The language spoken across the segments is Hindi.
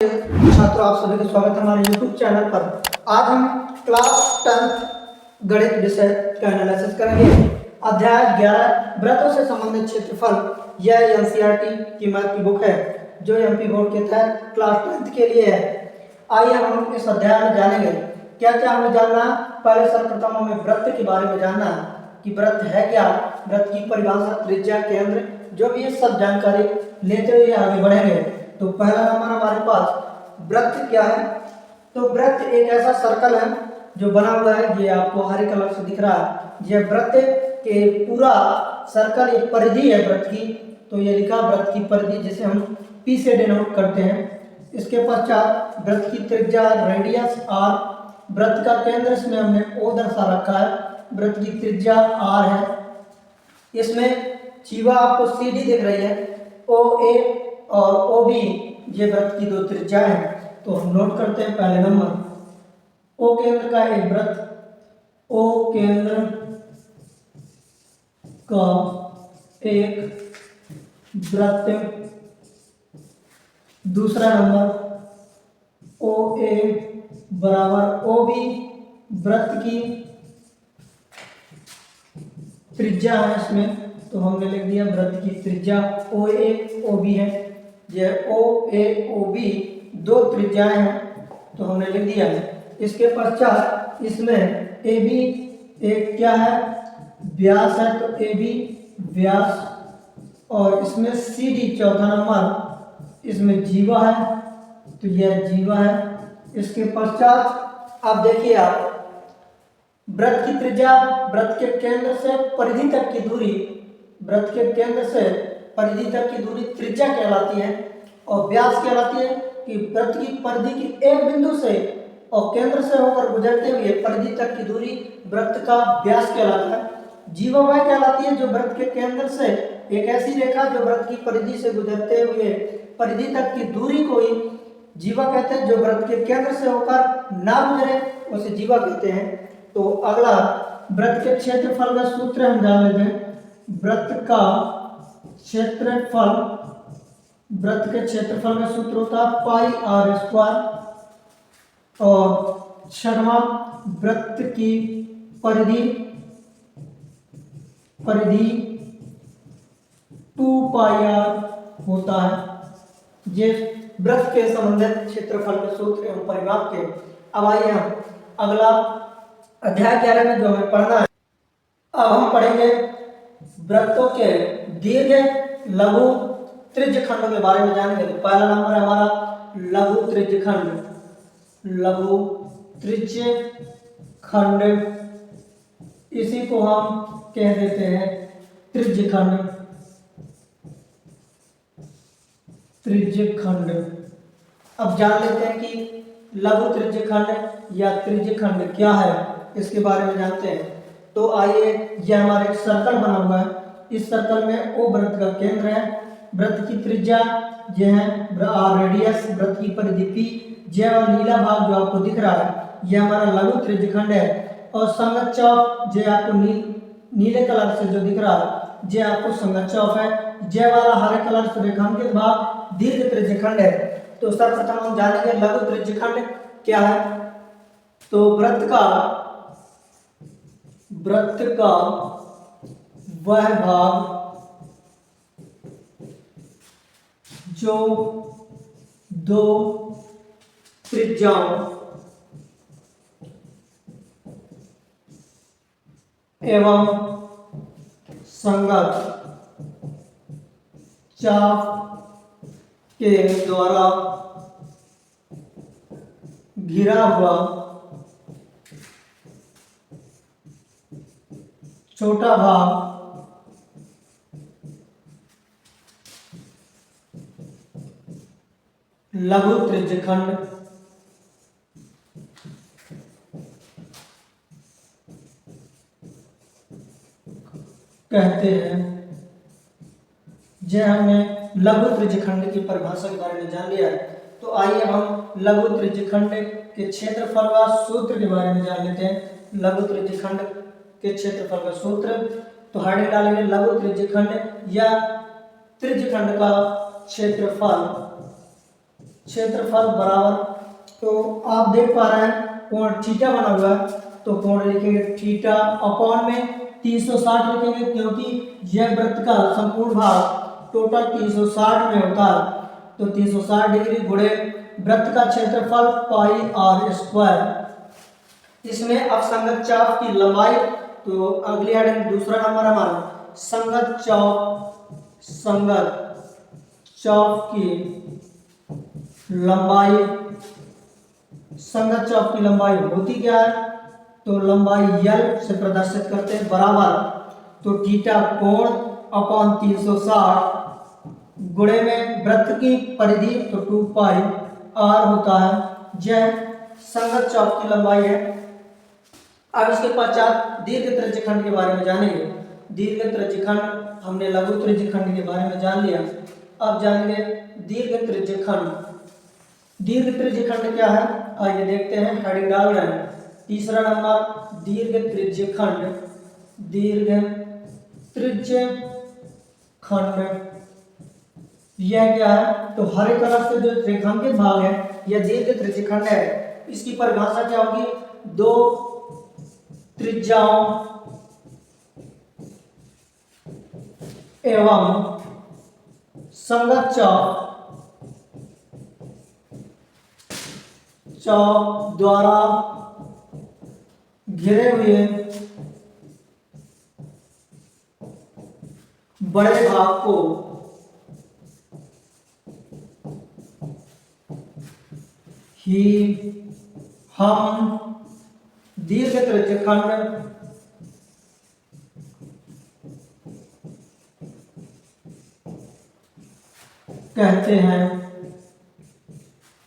छात्रों, आप सभी का स्वागत है हमारे YouTube चैनल पर। आज हम क्लास 10 गणित विषय का एनालिसिस करेंगे। अध्याय 11 वृत्तों से संबंधित क्षेत्रफल। यह एनसीईआरटी की मैथ की बुक है जो एमपी बोर्ड के तहत क्लास 10 के लिए है। आइए हम इस अध्याय में जानेंगे क्या क्या हमें जानना है। पहले सर्वप्रथम हमें वृत्त के बारे में जानना है कि वृत्त है क्या, वृत्त की परिभाषा, त्रिज्या, केंद्र, जो भी ये सब जानकारी लेते हुए आगे बढ़ेंगे। तो पहला नंबर हमारे पास वृत्त क्या है। तो वृत्त एक ऐसा सर्कल है जो बना हुआ है, ये आपको हरे कलर से दिख रहा है। ये वृत्त के पूरा सर्कल एक परिधि है वृत्त की, तो ये लिखा वृत्त की परिधि जिसे हम पी से डिनोट करते हैं। इसके पश्चात वृत्त की त्रिज्या रेडियस आर, वृत्त का केंद्र इसमें हमने ओ दर्शा रखा है, वृत्त की त्रिज्या आर है। इसमें जीवा आपको सी डी दिख रही है, ओ ए और ओ बी, ये वृत्त की दो त्रिज्या हैं। तो हम नोट करते हैं पहले नंबर ओ केंद्र का एक वृत्त, ओ केंद्र का एक वृत्त। दूसरा नंबर ओ ए बराबर ओ बी, वृत्त की त्रिज्या है इसमें, तो हमने लिख दिया वृत्त की त्रिज्या ओ ए ओ बी है। यह ओ ए ओ बी दो त्रिज्याएं हैं, तो हमने लिख दिया। इसके पश्चात इसमें ए बी एक क्या है, व्यास है, तो ए बी व्यास, और इसमें सी डी चौथा नंबर, इसमें जीवा है, तो यह जीवा है। इसके पश्चात अब देखिए आप वृत्त की त्रिज्या, वृत्त के केंद्र से परिधि तक की दूरी, वृत्त के केंद्र से परिधि तक की दूरी त्रिज्या कहलाती है, और व्यास कहलाती है कि वृत्त की परिधि की एक बिंदु से और केंद्र से होकर गुजरते हुए परिधि तक की दूरी वृत्त का व्यास कहलाता है। जीवा वह कहलाती है जो वृत्त के केंद्र से एक ऐसी रेखा जो वृत्त की परिधि से गुजरते हुए परिधि तक की दूरी को ही जीवा कहते हैं। जो वृत्त के केंद्र से होकर ना गुजरे उसे जीवा कहते हैं। तो अगला वृत्त के क्षेत्रफल का सूत्र हम जान लेते हैं। वृत्त का क्षेत्रफल, वृत्त के क्षेत्रफल का सूत्र होता है पाई आर स्क्वायर, और छठवां वृत्त की परिधि 2 पाई आर होता है। ये वृत्त के संबंधित क्षेत्रफल के सूत्र एवं परिमाप के। अब आइए हम अगला अध्याय 11 में जो हमें पढ़ना है, अब हम पढ़ेंगे वृत्तों के दीर्घ लघु त्रिज्यखंड के बारे में जानेंगे। तो पहला नंबर है हमारा लघु त्रिज्यखंड। लघु त्रिज्यखंड, इसी को हम कह देते हैं त्रिज्यखंड। त्रिज्यखंड अब जान लेते हैं कि लघु त्रिज्यखंड या त्रिज्यखंड क्या है, इसके बारे में जानते हैं। तो आइए, यह हमारा एक सर्कल बना हुआ है। इस सर्कल में ओ वृत्त का केंद्र है, वृत्त की त्रिज्या यह है आर, रेडियस, वृत्त की परिधि पी, यह और नीला भाग जो आपको दिख रहा है यह हमारा लघु त्रिज्यखंड है। और संगत चौक जो आपको नीले कलर से जो दिख रहा है यह आपको संगत चौक है। यह वाला हरे कलर से रेखांकित भाग दीर्घ त्रिज्यखंड है। तो सर्वप्रथम हम जानेंगे लघु त्रिज्यखंड क्या है। तो वृत्त का वह भाग जो दो त्रिज्याओं एवं संगत चाप के द्वारा घिरा हुआ छोटा भाग लघु त्रिज्यखंड कहते हैं। यह हमने लघु त्रिज्यखंड की परिभाषा के बारे में जान लिया है। तो आइए हम लघु त्रिज्यखंड के क्षेत्रफल का सूत्र के बारे में जान लेते हैं। लघु त्रिज्यखंड के क्षेत्रफल का सूत्र, तो हेडिंग डालेंगे लघु त्रिज्यखंड या त्रिज्यखंड का क्षेत्रफल। क्षेत्रफल बराबर, तो आप देख पा रहे हैं कोण थीटा बना हुआ है, तो कोण लिखेंगे थीटा अपॉन में 360 लिखेंगे, क्योंकि यह वृत्त का संपूर्ण भाग टोटल 360 में होता है। तो 360 डिग्री गुणे वृत्त का क्षेत्रफल पाई आर स्क्वायर। इसमें अब संगत चाप की लंबाई, तो अगली हेडिंग दूसरा नंबर हमारा संगत चाप की लंबाई। संगत चाप की लंबाई होती क्या है, तो लंबाई यल से प्रदर्शित करते हैं बराबर, तो थीटा कोण अपॉन 360 गुणे में वृत्त की परिधि, तो 2 पाई आर होता है। यह संगत चाप की लंबाई है। अब इसके पश्चात दीर्घ त्रिज्यखंड के बारे में जानेंगे। दीर्घ त्रिज्यखंड हमने लघु त्रिज्यखंड के बारे में जान लिया, अब जानेंगे दीर्घ त्रिज्यखंड। दीर्घ त्रिज्यखंड क्या है, आइए देखते हैं, हेडिंग डाल रहे हैं। तीसरा नंबर दीर्घ त्रिज्यखंड। दीर्घ त्रिज्यखंड यह क्या है, तो हरे कलर से जो रेखांकित भाग है यह दीर्घ त्रिज्यखंड है। इसकी परिभाषा क्या होगी, दो त्रिज्याओं एवं संगत चाप द्वारा घिरे हुए बड़े भाग को ही हम दीर्घ त्रिज्यखंड कहते हैं।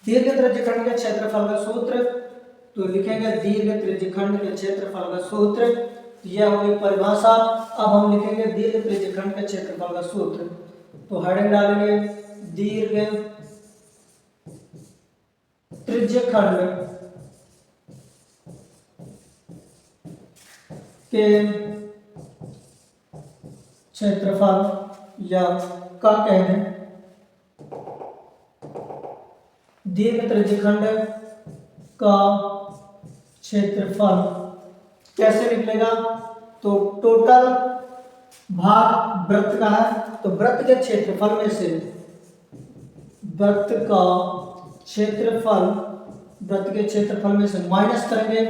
दीर्घ त्रिज्यखंड के क्षेत्रफल का सूत्र, तो लिखेंगे दीर्घ त्रिज्यखंड के क्षेत्रफल का सूत्र, यह हुई परिभाषा। अब हम लिखेंगे दीर्घ त्रिज्यखंड के क्षेत्रफल का सूत्र, तो हेडिंग डालेंगे दीर्घ त्रिज्यखंड के क्षेत्रफल या का कह दें, दीर्घ त्रिज्यखंड का क्षेत्रफल कैसे निकलेगा, तो टोटल भाग वृत्त का है, तो वृत्त के क्षेत्रफल में से वृत्त के क्षेत्रफल में से माइनस करेंगे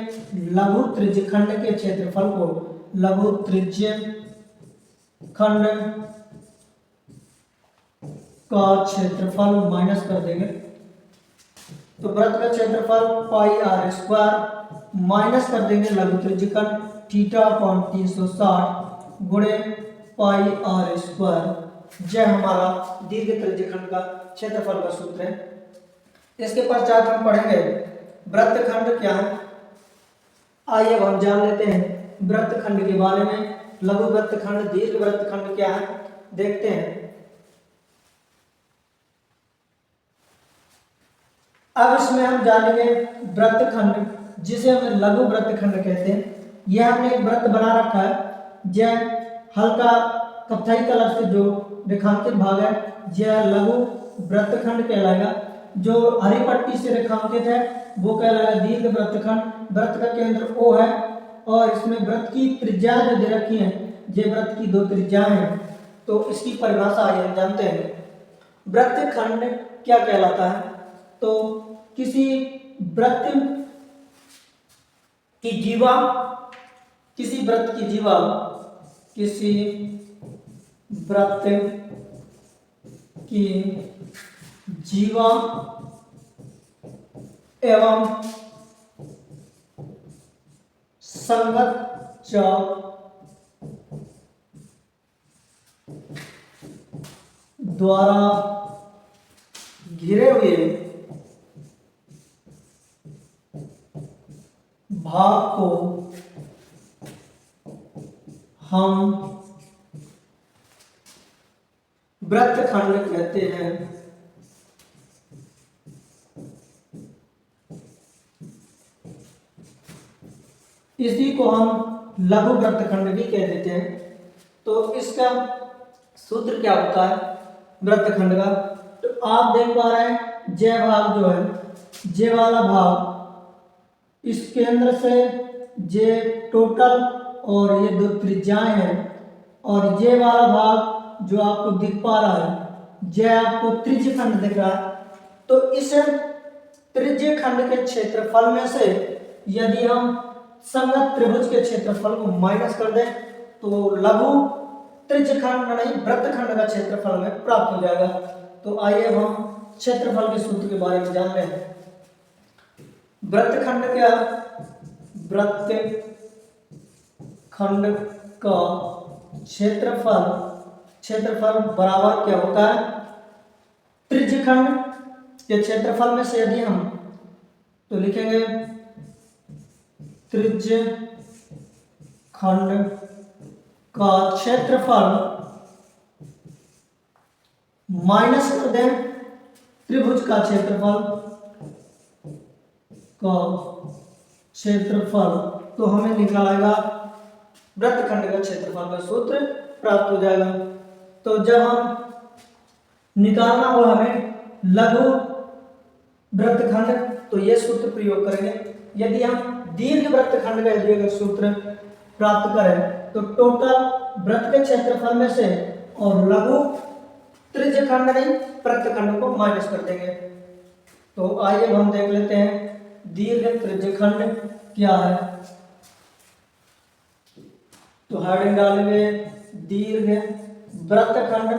लघु त्रिज्यखंड के क्षेत्रफल को। लघु त्रिज्यखंड का क्षेत्रफल माइनस कर देंगे, तो वृत्त का क्षेत्रफल पाई आर स्क्वायर माइनस कर देंगे लघु त्रिज्यखंड थीटा अपॉन 360 गुणे पाई आर स्क्वायर। यह हमारा दीर्घ त्रिज्यखंड का क्षेत्रफल का सूत्र है। इसके पश्चात हम पढ़ेंगे वृत्तखंड क्या है। आइए अब हम जान लेते हैं वृत्तखंड के बारे में। लघु वृत्तखंड, दीर्घ वृत्तखंड क्या है, देखते हैं। अब इसमें हम जानेंगे वृत्तखंड, जिसे हम लघु वृत्तखंड कहते हैं। यह हमने एक वृत्त बना रखा है, यह हल्का कत्थई कलर से जो रेखांकित भाग है यह लघु वृत्तखंड कहलाएगा। जो हरी पट्टी से रेखांकित है वो कहलाएगा दीर्घ वृत्तखंड। वृत्त का केंद्र O है और इसमें वृत्त की त्रिज्या जो दे रखी है, ये वृत्त की 2 त्रिज्याएं हैं। तो इसकी परिभाषा आइए हम जानते हैं। वृत्तखंड क्या कहलाता है, तो किसी वृत्त की जीवा, किसी वृत्त की जीवा, किसी वृत्त की जीवा एवं संगत चाप द्वारा घिरे हुए भाग को हम वृत्तखंड कहते हैं। इसी को हम लघु वृत्तखंड भी कह देते हैं। तो इसका सूत्र क्या होता है वृत्तखंड का, तो आप देख पा रहे हैं जे भाग जो है, जे वाला भाग इस केंद्र से जे टोटल और ये दो त्रिज्याएं हैं, और ये वाला भाग जो आपको दिख पा रहा है, ये आपको त्रिज्य खंड दिख रहा है। तो इस त्रिज्य खंड के क्षेत्रफल में से यदि हम संगत त्रिभुज के क्षेत्रफल को माइनस कर दें तो लघु त्रिज्य खंड नहीं वृत्त खंड का क्षेत्रफल हमें प्राप्त हो जाएगा। तो आइए अब हम क्षेत्रफल के सूत्र के बारे में जान लें। वृत्त खंड क्या है? वृत्त खंड का क्षेत्रफल बराबर क्या होता है? त्रिज्य खंड के क्षेत्रफल में से यदि हम तो लिखेंगे त्रिज्य खंड का क्षेत्रफल माइनस कर दें त्रिभुज का क्षेत्रफल तो हमें निकालेगा वृत्तखंड का क्षेत्रफल का सूत्र प्राप्त हो जाएगा। तो जब हम निकालना हो हमें लघु वृत्तखंड तो ये सूत्र प्रयोग करेंगे। यदि हम दीर्घ वृत्तखंड का यदि अगर सूत्र प्राप्त करें तो टोटल वृत्त के क्षेत्रफल में से और लघु त्रिज्य खंड नहीं वृत्तखंड को माइनस कर देंगे। तो आइए हम देख लेते हैं दीर्घ त्रिज्य खंड क्या है। तो हेडिंग डालेंगे दीर्घ वृत्तखंड,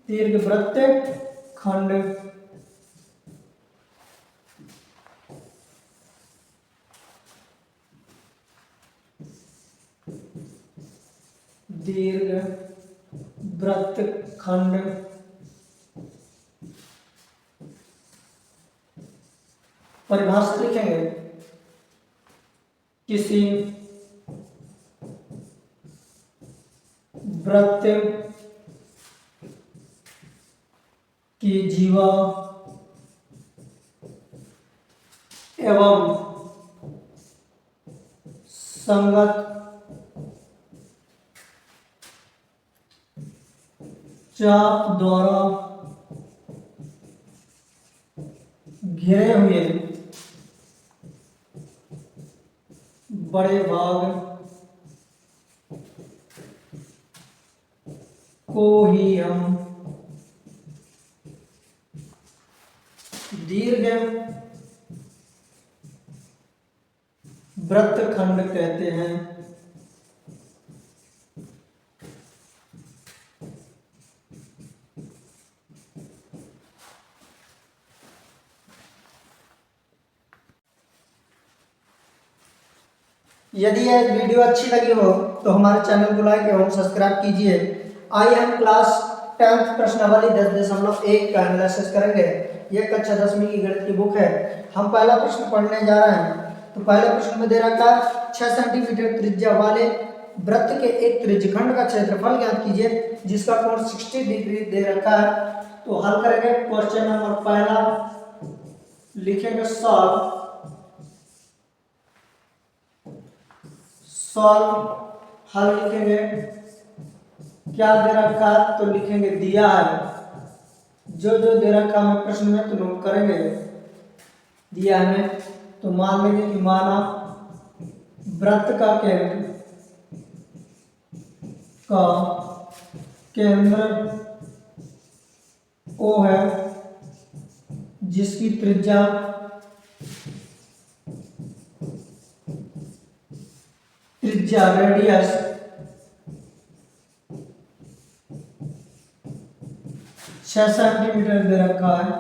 दीर्घ वृत्तखंड दीर्घ वृत्तखंड परिभाषा लिखेंगे किसी वृत्त की जीवा एवं संगत चाप द्वारा घिरे हुए बड़े भाग को ही हम दीर्घ वृत्तखंड कहते हैं। यदि यह वीडियो अच्छी लगी हो तो हमारे चैनल को लाइक एवं सब्सक्राइब कीजिए। आइए हम क्लास 10th प्रश्नावली 10.1 का एनालिसिस करेंगे। यह कक्षा 10वीं की गणित की बुक है। हम पहला प्रश्न पढ़ने जा रहे हैं। तो पहले प्रश्न में दे रखा है 6 सेंटीमीटर त्रिज्या वाले वृत्त के एक त्रिज्यखंड का क्षेत्रफल ज्ञात कीजिए जिसका कोण 60 डिग्री दे रखा है। तो हल करेंगे। क्वेश्चन नंबर पहला लिखेंगे सॉल्व हल लिखेंगे। क्या दे रखा है तो लिखेंगे दिया है। जो दे रखा हमें प्रश्न में तो नोट करेंगे। दिया हमें तो मान लेंगे कि माना वृत्त का केंद्र O है जिसकी त्रिज्या रेडियस 6 सेंटीमीटर दे रखा है।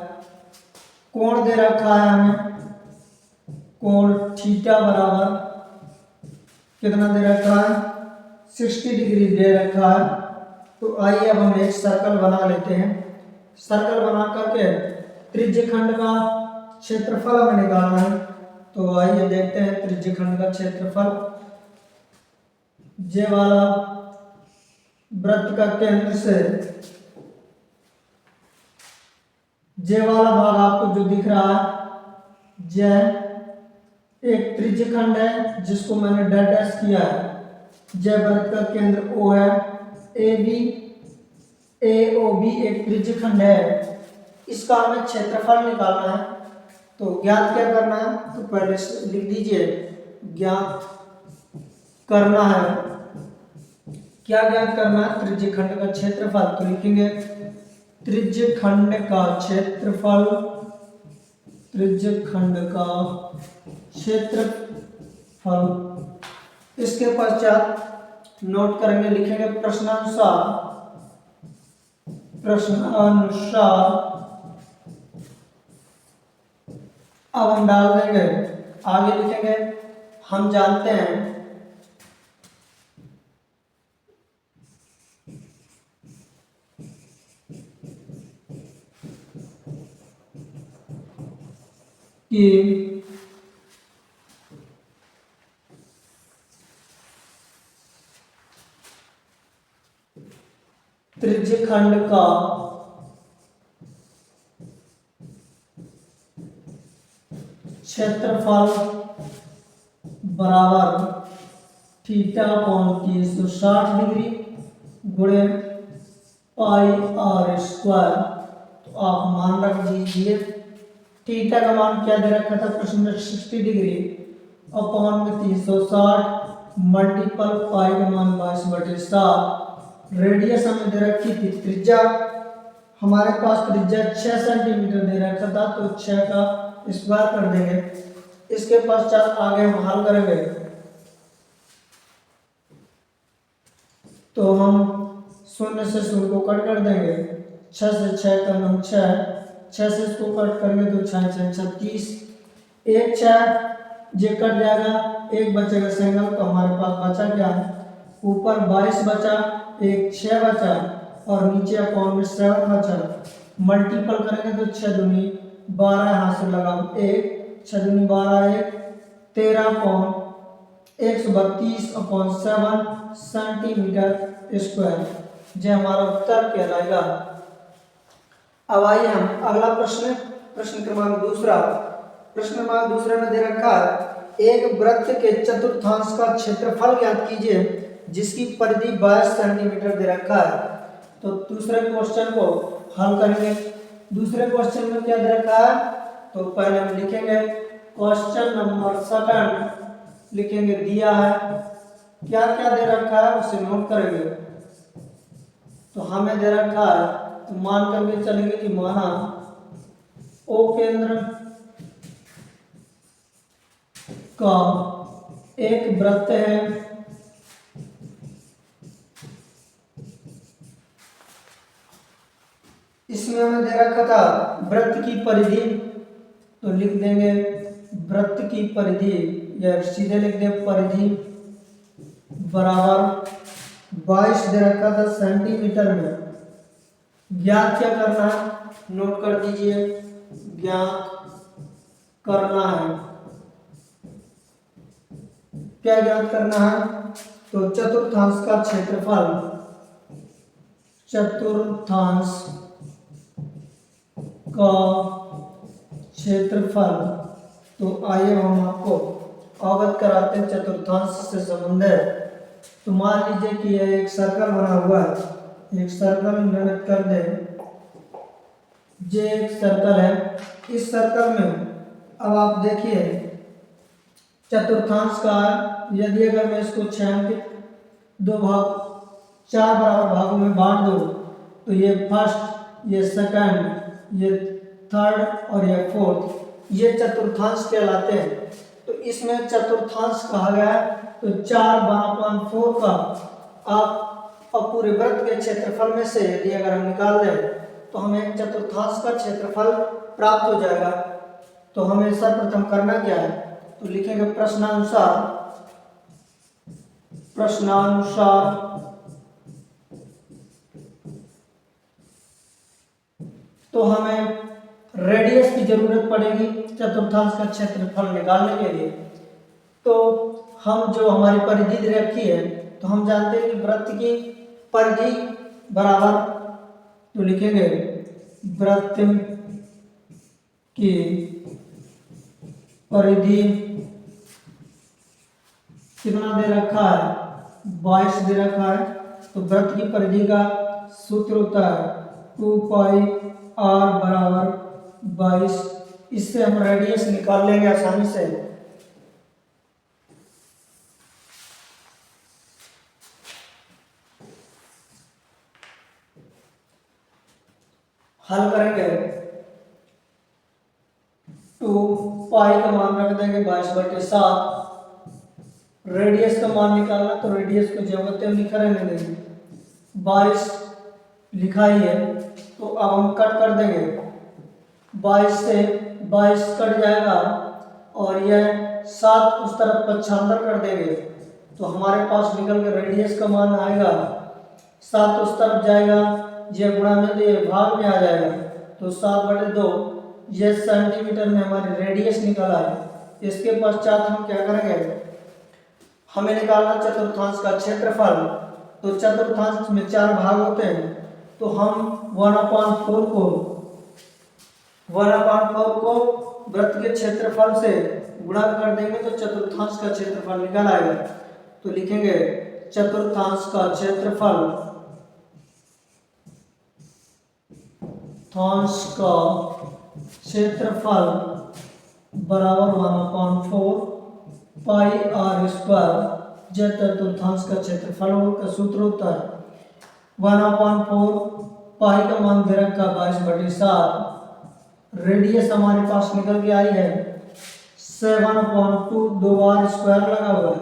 कोण दे रखा है हमें कोण थीटा बराबर कितना दे रखा है 60 डिग्री दे रखा है। तो आइए अब हम एक सर्कल बना लेते हैं। सर्कल बना करके त्रिज्यखंड का क्षेत्रफल हमें निकालना है। तो आइए देखते हैं त्रिज्यखंड का क्षेत्रफल। जे वाला वृत्त का केंद्र से जे वाला भाग आपको जो दिख रहा है जे एक त्रिज्यखंड है जिसको मैंने डैश किया है। जे वृत्त का केंद्र O है। AB AOB एक त्रिज्यखंड है इसका हमें क्षेत्रफल निकालना है। तो ज्ञात क्या करना है, तो पहले लिख दीजिए ज्ञात करना है। क्या ज्ञात करना है, त्रिज्यखंड का क्षेत्रफल। तो लिखेंगे त्रिज्यखंड का क्षेत्रफल, त्रिज्यखंड का क्षेत्रफल। इसके पश्चात नोट करेंगे, लिखेंगे प्रश्नानुसार, प्रश्नानुसार। अब हम डाल देंगे, आगे लिखेंगे हम जानते हैं कि त्रिज्यखंड का क्षेत्रफल बराबर थीटा अपॉन 360 डिग्री गुणे पाई आर स्क्वायर। तो आप मान रख दीजिए, थीटा का मान क्या दे रखा था प्रश्न में, 60 डिग्री अपॉन में 360 मल्टीपल पाई का मान 22/7। रेडियस हमें दे रखी थी, त्रिज्या हमारे पास त्रिज्या 6 सेंटीमीटर दे रखा था, तो 6 का स्क्वायर कर देंगे। इसके पश्चात आगे हम हल करेंगे, तो हम 0 से 0 को कट कर देंगे, 6 से 6 का नाम 6 से इसको कट करेंगे तो 6 6 36, एक 6 ये कट जाएगा, एक बचेगा सिंगल, तो हमारे पास बचा क्या, ऊपर 22 बचा, एक 6 बचा और नीचे अपॉन में 7 बचा। मल्टीपल करेंगे तो 6 दूनी 12, यहाँ से लगा 1, 6 दूनी 12, 1 13 अपॉन 132 अपॉन 7 सेंटीमीटर स्क्वायर। जो हमारा उत्तर कहलाएगा। अब आइए हम अगला प्रश्न, प्रश्न क्रमांक दूसरा। प्रश्न क्रमांक दूसरे में दे रखा है, एक वृत्त के चतुर्थांश का क्षेत्रफल ज्ञात कीजिए जिसकी परिधि 22 सेंटीमीटर दे रखा है। तो दूसरे क्वेश्चन को हल करेंगे। दूसरे क्वेश्चन में क्या दे रखा है, तो पहले हम लिखेंगे क्वेश्चन नंबर सेकंड, लिखेंगे दिया है, क्या क्या दे रखा है उसे नोट करेंगे। तो हमें दे रखा है, तो मान करके चलेंगे कि माना ओ केंद्र का एक वृत्त है, इसमें हमें दे रखा था वृत्त की परिधि, तो लिख देंगे वृत्त की परिधि, या सीधे लिख दें परिधि बराबर 22 दे रखा था सेंटीमीटर में। ज्ञात क्या करना है, नोट कर दीजिए, ज्ञात करना है। क्या ज्ञात करना है, तो चतुर्थांश का क्षेत्रफल, चतुर्थांश का क्षेत्रफल। तो आइए हम आपको अवगत कराते हैं चतुर्थांश से संबंधित। तो मान लीजिए कि यह एक सर्कल बना हुआ है, एक सर्कल निर्मित कर दें, ये एक सर्कल है। इस सर्कल में अब आप देखिए चतुर्थांश का, यदि अगर मैं इसको 6 अंकित 2 भाग 4 बराबर भागों में बांट दूं, तो ये फर्स्ट, ये सेकंड, ये थर्ड और ये फोर्थ, ये चतुर्थांश कहलाते हैं। तो इसमें चतुर्थांश कहा गया है, तो 4/4 का आप पूरे वृत्त के क्षेत्रफल में से यदि अगर हम निकाल दें तो हमें एक चतुर्थांश का क्षेत्रफल प्राप्त हो जाएगा। तो हमें सर्वप्रथम करना क्या है, तो लिखेंगे प्रश्नानुसार, प्रश्नानुसार तो हमें रेडियस की जरूरत पड़ेगी चतुर्थांश का क्षेत्रफल निकालने के लिए। तो हम जो हमारी परिधि दे रखी है, तो हम जानते हैं कि वृत्त की परिधि बराबर, तो लिखेंगे वृत्त की परिधि कितना दे रखा है, 22 दे रखा है। तो वृत्त की परिधि का सूत्र होता है 2 पाई r बराबर 22। इससे हम रेडियस निकाल लेंगे आसानी से। हल करेंगे 2 पाई का मान रख देंगे 22/7। रेडियस का मान निकालना तो रेडियस को जब त्यों लिखा रहने देंगे। 22 लिखा ही है तो अब हम कट कर देंगे। 22 से 22 कट जाएगा और यह 7 उस तरफ 95 कर देंगे तो हमारे पास निकल के रेडियस का मान आएगा। 7 उस तरफ जाएगा, यह गुणा में तो ये भाग में आ जाएगा तो 7/2। यह सेंटीमीटर में हमारी रेडियस निकल आए। इसके पश्चात हम क्या करेंगे, हमें निकालना चतुर्थांश का क्षेत्रफल। तो चतुर्थांश में 4 भाग होते हैं तो हम 1/4 को वृत्त के क्षेत्रफल से गुणा कर देंगे तो चतुर्थांश का क्षेत्रफल निकल आएगा। तो लिखेंगे चतुर्थांश का क्षेत्रफल बराबर 1/4 पाई r स्क्वायर। जब चतुर्थांश का क्षेत्रफल का सूत्र होता है 1/4 पाई का मान दे रखा 22/7। रेडियस हमारे पास निकल के आई है 7/2। 2 बार स्क्वायर लगा हुआ है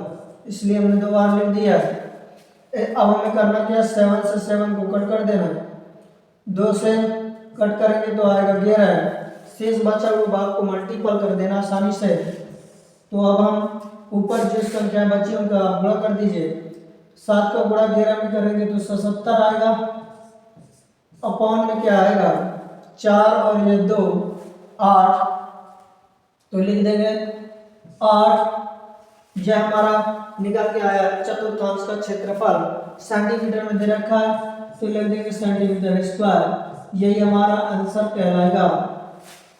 इसलिए हमने 2 बार लिख दिया है। अब हमें करना क्या, 7 से 7 को कट कर देना। 2 से कट करेंगे तो आएगा 11। शेष बचा हुआ भाग को मल्टीपल कर देना आसानी से। तो अब हम ऊपर जो संख्या बची उनका गुणा कर दीजिए। 7 का गुणा 11 में करेंगे तो 77 आएगा। अपॉन में क्या आएगा 4 और ये 2 8। तो लिख देंगे 8। यह हमारा निकल के आया चतुर्थांश का क्षेत्रफल। सेंटीमीटर में दे रखा है तो लिख देंगे सेंटीमीटर स्क्वायर। यही हमारा आंसर कहलाएगा।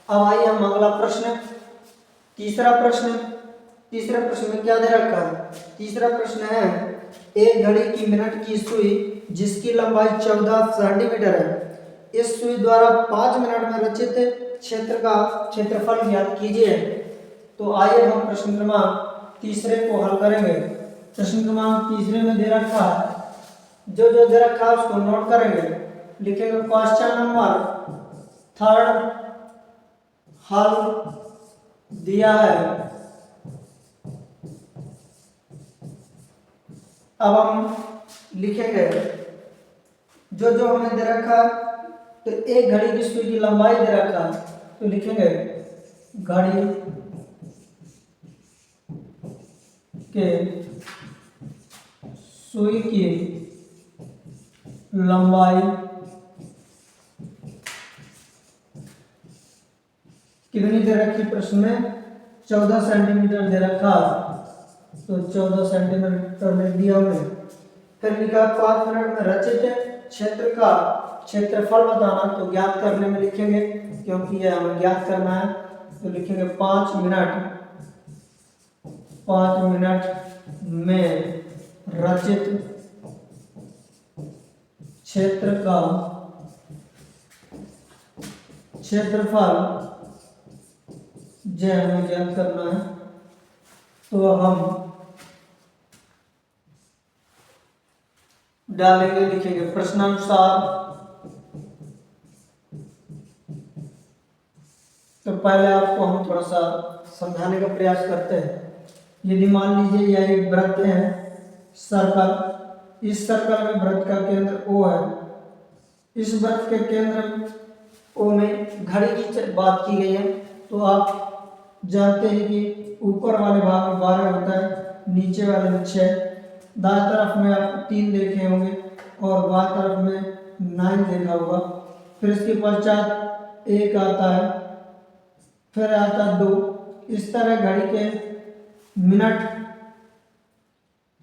अब आइए हम अगला प्रश्न, तीसरा प्रश्न में क्या दे रखा है। तीसरा प्रश्न है, एक घड़ी की मिनट की सुई जिसकी लंबाई 14 सेंटीमीटर है, इस सुई द्वारा 5 मिनट में रचित क्षेत्र का क्षेत्रफल ज्ञात कीजिए। तो आइए हम प्रश्न क्रमांक तीसरे को हल करेंगे। प्रश्न क्रमांक तीसरे में दे रखा है, जो दे रखा है उसको नोट करेंगे। लिखेंगे क्वेश्चन नंबर 3 हल दिया है। अब हम लिखेंगे जो हमें दे रखा है। तो एक घड़ी की सुई की लंबाई दे रखा है तो लिखेंगे घड़ी के सुई की लंबाई कितनी दे रखी प्रश्न में 14 सेंटीमीटर दे रखा तो 14 सेंटीमीटर लिख दिया हमने। फिर लिखा 5 मिनट में रचित क्षेत्र का क्षेत्रफल बताना। तो ज्ञात करने में लिखेंगे क्योंकि यह हमें ज्ञात करना है तो लिखेंगे 5 मिनट में रचित क्षेत्र का क्षेत्रफल जो हमें ज्ञात करना है। तो हम डालेंगे, लिखेंगे प्रश्नानुसार। तो पहले आपको हम थोड़ा सा समझाने का प्रयास करते हैं। यदि मान लीजिए यह एक वृत्त है सर्कल। इस सर्कल में वृत्त का केंद्र O है। इस वृत्त के केंद्र O में घड़ी की बात की गई है। तो आप जानते हैं कि ऊपर वाले भाग में 12 होता है, नीचे वाले में 6। दाएं तरफ में आप 3 देखे होंगे और बाएं तरफ में 9 देखा होगा। फिर इसके पश्चात 1 आता है, फिर आता 2। इस तरह घड़ी के मिनट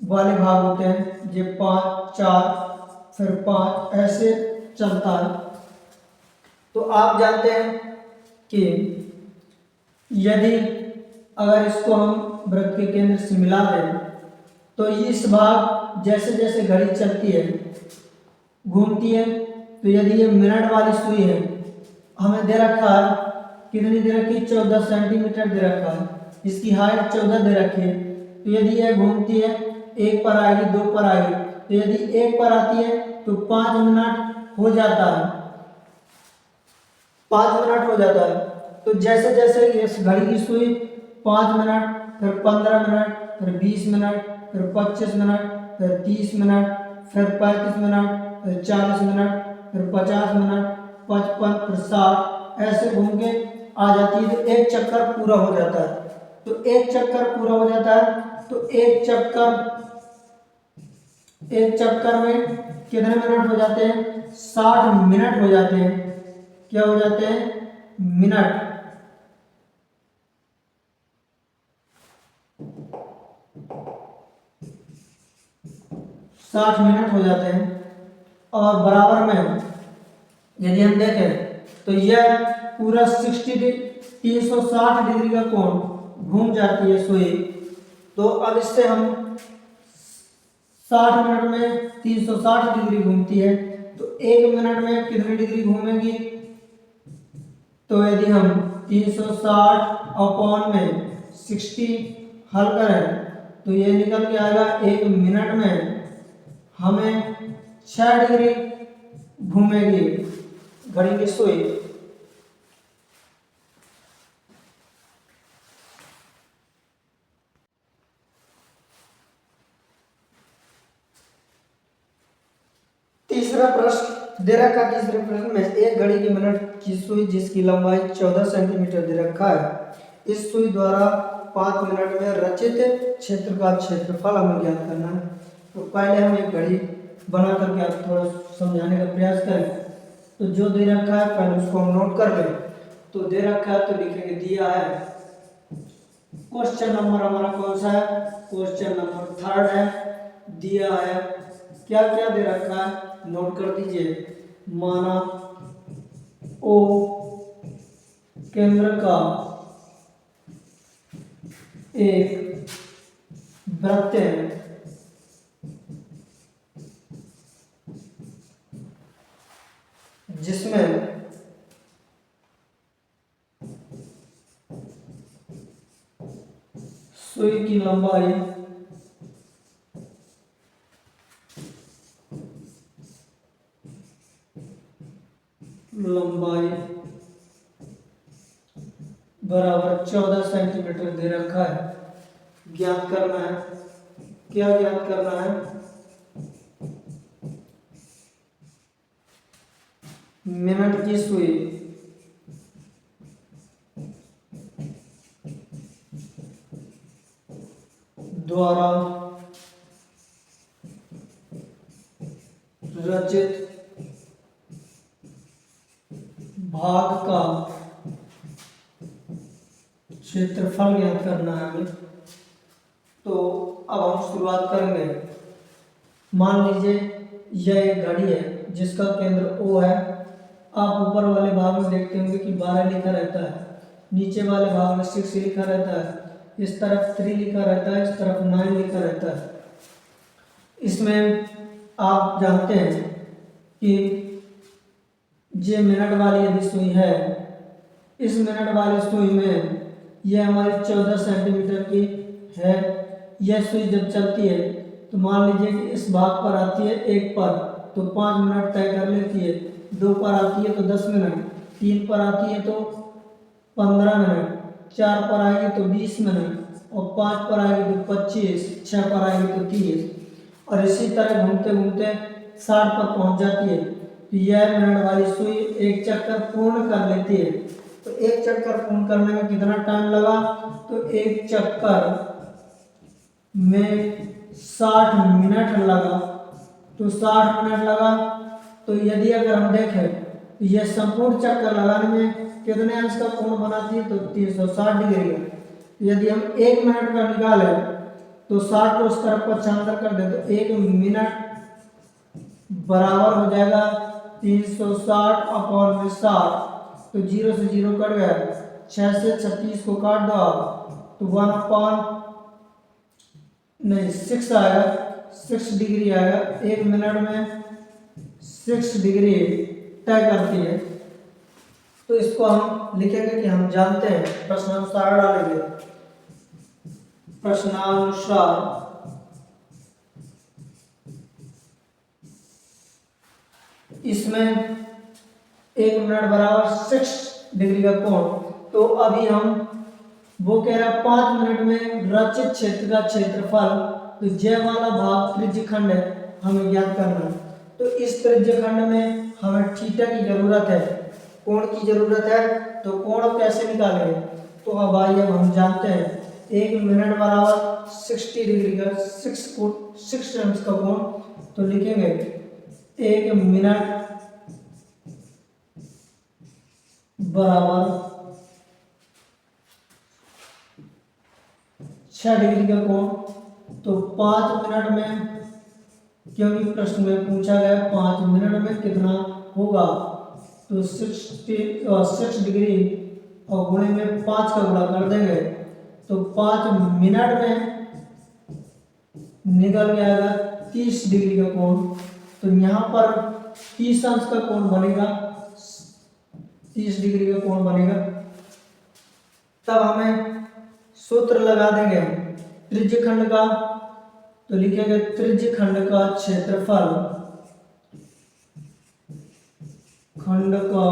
वाले भाग होते हैं, ये 5 4 फिर 5 ऐसे चलता है। तो आप जानते हैं कि यदि अगर इसको हम वृत्त के केंद्र से मिला दें तो इस भाग जैसे जैसे घड़ी चलती है घूमती है। तो यदि ये मिनट वाली सुई है हमें दे रखा है, कितनी दे रखी, 14 सेंटीमीटर दे रखा है, इसकी हाइट 14 दे रखी है। तो यदि यह घूमती है, एक पर आएगी, दो पर आएगी, तो यदि एक पर आती है तो 5 मिनट हो जाता है, 5 मिनट हो जाता है। तो जैसे जैसे इस घड़ी की सुई 5 मिनट, फिर 15 मिनट, फिर 20 मिनट, फिर 25 मिनट, फिर 30 मिनट, फिर 35 मिनट, फिर 40 मिनट, फिर 50 मिनट, 55, फिर 60, ऐसे घूम के आ जाती है। तो एक चक्कर पूरा हो जाता है। तो एक चक्कर पूरा हो जाता है, तो एक चक्कर में कितने मिनट हो जाते हैं, 60 मिनट हो जाते हैं। क्या हो जाते हैं, मिनट। साठ मिनट हो जाते हैं। और बराबर में यदि हम देखें तो यह पूरा 360 डिग्री का कोण घूम जाती है सुई। तो अब इससे हम 60 मिनट में 360 डिग्री घूमती है, तो एक मिनट में कितनी डिग्री घूमेगी। तो यदि हम 360 अपॉन में 60 हल करें तो ये निकल के आएगा, एक मिनट में हमें 6 डिग्री घूमेगी घड़ी की सुई। तीसरा प्रश्न दे रखा, तीसरे प्रश्न में एक घड़ी की मिनट की सुई जिसकी लंबाई 14 सेंटीमीटर दे रखा है, इस सुई द्वारा 5 मिनट में रचित क्षेत्र का क्षेत्रफल हमें ज्ञात करना है। तो पहले हम एक घड़ी बना करके आप थोड़ा समझाने का प्रयास करें। तो जो दे रखा है पहले उसको हम नोट कर लें। तो दे रखा है तो लिखेंगे, दिया है, क्वेश्चन नंबर हमारा कौन सा है, क्वेश्चन नंबर 3 है। दिया है, क्या क्या दे रखा है नोट कर दीजिए। माना ओ केंद्र का एक वृत्त है जिसमें सुई की लंबाई बराबर 14 सेंटीमीटर दे रखा है। ज्ञात करना है, क्या ज्ञात करना है, मिनट की सुई द्वारा रचित भाग का क्षेत्रफल ज्ञात करना है हमें। तो अब हम शुरुआत करेंगे। मान लीजिए यह एक घड़ी है जिसका केंद्र O है। आप ऊपर वाले भाग में देखते होंगे कि 12 लिखा रहता है, नीचे वाले भाग में 6 लिखा रहता है, इस तरफ 3 लिखा रहता है, इस तरफ 9 लिखा रहता है। इसमें आप जानते हैं कि ये मिनट वाली यदि सुई है, इस मिनट वाली सुई में यह हमारी 14 सेंटीमीटर की है। यह सुई जब चलती है तो मान लीजिए कि इस भाग पर आती है, एक पर तो 5 मिनट तय कर लेती है, 2 पर आती है तो 10 मिनट, 3 पर आती है तो 15 मिनट, 4 पर आएगी तो 20 मिनट, और 5 पर आएगी तो 25, 6 पर आएगी तो 30, और इसी तरह घूमते घूमते 60 पर पहुंच जाती है। तो यह मिनट वाली सुई एक चक्कर पूर्ण कर लेती है। तो एक चक्कर पूर्ण करने में कितना टाइम लगा, तो एक चक्कर में 60 मिनट लगा। तो 60 मिनट लगा। तो यदि अगर हम देखें तो यह संपूर्ण चक्कर लगाने में कितने अंश का कोण बनाती है, तो 360 डिग्री का। यदि हम 1 मिनट का निकालें तो 60 को उस तरफ पक्षांतर कर दे तो 1 मिनट बराबर हो जाएगा 360 अपॉन में 60। तो 0 से 0 कट गया, 6 से 36 को काट दो तो 1 अपॉन नहीं 6 आएगा, 6 डिग्री आएगा। 1 मिनट में 6 डिग्री तय करती है। तो इसको हम लिखेंगे कि हम जानते हैं, प्रश्नानुसार डालेंगे। प्रश्नानुसार इसमें 1 मिनट बराबर 6 डिग्री का कोण। तो अभी हम वो कह रहा 5 मिनट में रचित क्षेत्र का क्षेत्रफल, तो जय वाला भाग त्रिज्यखंड है, हमें ज्ञात करना है। तो इस त्रिज्यखंड में हमें थीटा की जरूरत है, कोण की जरूरत है। तो कोण कैसे निकालेंगे? तो अब आइए हम जानते हैं 1 मिनट बराबर 60 डिग्री का 6 टाइम्स का कोण। तो लिखेंगे 1 मिनट बराबर 6 डिग्री का कोण। तो 5 मिनट में, क्योंकि प्रश्न में पूछा गया 5 मिनट में कितना होगा, तो 6 डिग्री और गुणे में 5 का गुणा कर देंगे। तो 5 मिनट में निकल के आएगा 30 डिग्री का कोण। तो यहाँ पर 30 अंश का कोण बनेगा, 30 डिग्री का कोण बनेगा। तब हमें सूत्र लगा देंगे त्रिज्यखंड का। तो लिखेंगे त्रिज्यखंड का क्षेत्रफल, खंड का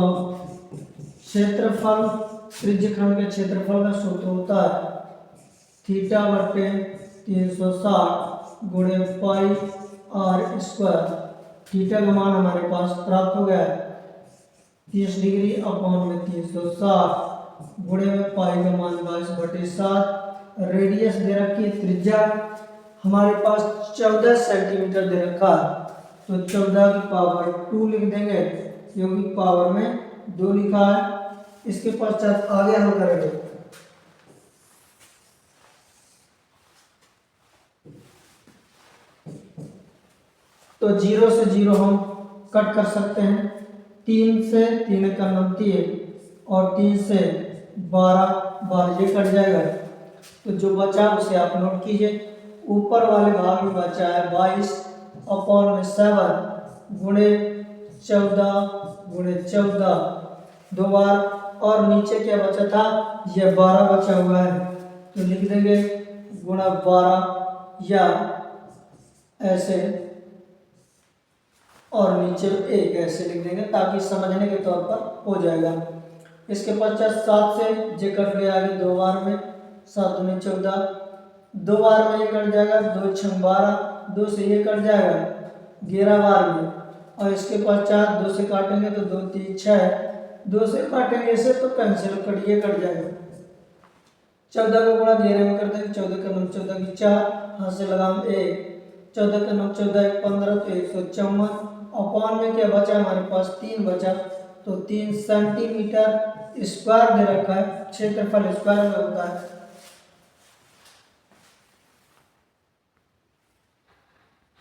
क्षेत्रफल, त्रिज्यखंड के क्षेत्रफल का सूत्र होता है थीटा बटे 360 गुणे पाई आर स्क्वायर। थीटा का मान हमारे पास प्राप्त हो गया है 30 डिग्री अपॉन में 360 गुणे में पाई का मान 22/7। रेडियस दे रखी है, त्रिज्या हमारे पास 14 सेंटीमीटर दे रखा है। तो 14 की पावर 2 लिख देंगे, क्योंकि पावर में 2 लिखा है। इसके पश्चात आगे हम करेंगे। तो 0 से 0 हम कट कर सकते हैं। 3 से 3 का 3 और 3 से 12 बार ये कट जाएगा। तो जो बचा उसे आप नोट कीजिए। ऊपर वाले भाग में बचा है 22 अपॉन में 7 गुणे 14 गुणे 14 2 बार, और नीचे क्या बचा था, ये 12 बचा हुआ है। तो लिख देंगे गुणा 12 या ऐसे, और नीचे 1 ऐसे लिख देंगे ताकि समझने के तौर पर हो जाएगा। इसके पश्चात 7 से जे कट गया आगे 2 बार में, 7 में 14, 2 बार में ये कट जाएगा, 2 6 12, 2 से ये कट जाएगा 11 बार में, और इसके पश्चात 2 से काटेंगे तो 2 3 6, 2 से काटेंगे इसे तो पेंसिल कट ये कट जाएगा। 14 का गुणा 11 में कर देंगे, 14 का 9 14 की 4, हाथ से लगाम 1, 14 का 9 14 15, तो 154 अपॉन में क्या बचा हमारे पास 3 बचा। तो 3 सेंटीमीटर स्क्वायर दे रखा है, क्षेत्रफल स्क्वायर में होता है।